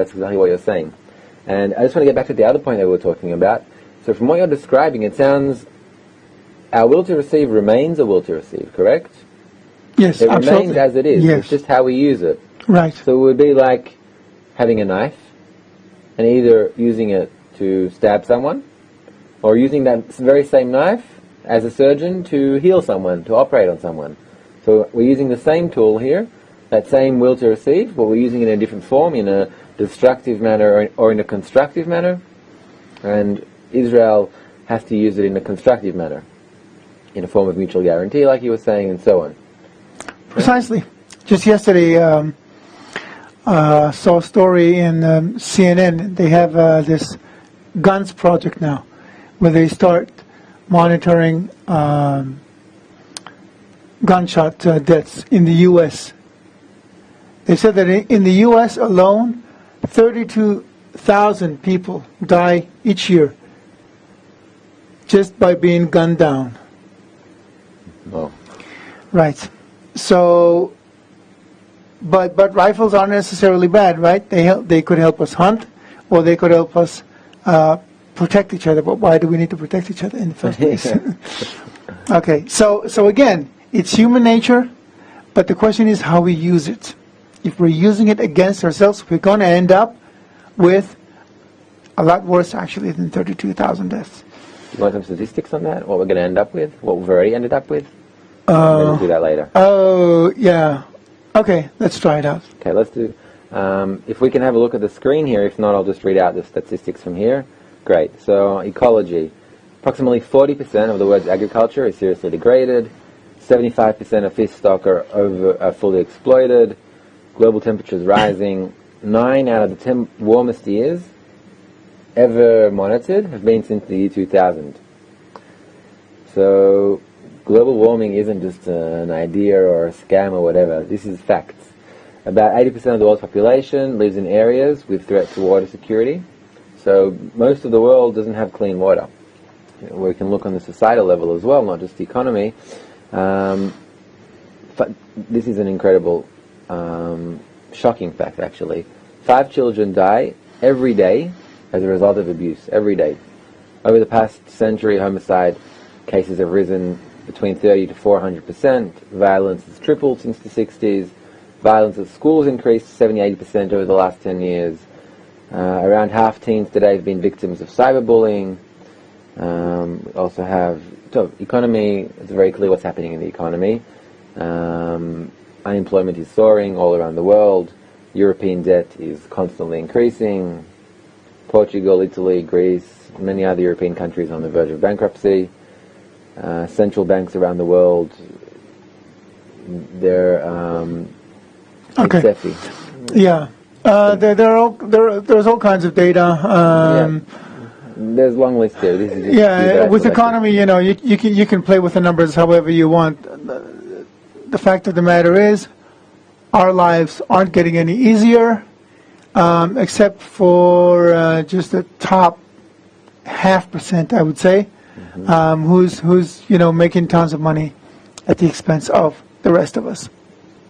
That's exactly what you're saying. And I just want to get back to the other point that we were talking about. So from what you're describing, it sounds our will to receive remains a will to receive, correct? Yes, it absolutely. Remains as it is. Yes. It's just how we use it. Right. So it would be like having a knife and either using it to stab someone or using that very same knife as a surgeon to heal someone, to operate on someone. So we're using the same tool here, that same will to receive, but we're using it in a different form, in a destructive manner or in a constructive manner. And Israel has to use it in a constructive manner, in a form of mutual guarantee, like you were saying, and so on. Precisely. Just yesterday, saw a story in CNN. They have this guns project now, where they start monitoring gunshot deaths in the U.S. They said that in the U.S. alone, 32,000 people die each year just by being gunned down. Oh. Right. So, but rifles aren't necessarily bad, right? They could help us hunt, or they could help us protect each other. But why do we need to protect each other in the first place? Okay. So again, it's human nature, but the question is how we use it. If we're using it against ourselves, we're going to end up with a lot worse, actually, than 32,000 deaths. You want some statistics on that? What we're going to end up with? What we've already ended up with? We'll do that later. Oh, yeah. Okay, let's try it out. Okay, let's do... if we can have a look at the screen here, if not, I'll just read out the statistics from here. Great. So, ecology. Approximately 40% of the world's agriculture is seriously degraded. 75% of fish stock are fully exploited. Global temperatures rising. 9 out of the 10 warmest years ever monitored have been since the year 2000. So, global warming isn't just an idea or a scam or whatever. This is facts. About 80% of the world's population lives in areas with threat to water security. So most of the world doesn't have clean water. We can look on the societal level as well, not just the economy. But this is an incredible, shocking fact, actually. 5 children die every day as a result of abuse, every day. Over the past century, homicide cases have risen between 30 to 400%. Violence has tripled since the 60s. Violence at schools increased 70-80% over the last 10 years. Around half teens today have been victims of cyberbullying. We also have economy. It's very clear what's happening in the economy. Unemployment is soaring all around the world. European debt is constantly increasing. Portugal, Italy, Greece, many other European countries on the verge of bankruptcy. Central banks around the world, they're okay. Yeah, there's all kinds of data. There's a long list there. This is just with economy, you can play with the numbers however you want. The fact of the matter is, our lives aren't getting any easier, except for just the top 0.5%, I would say. Who's making tons of money at the expense of the rest of us.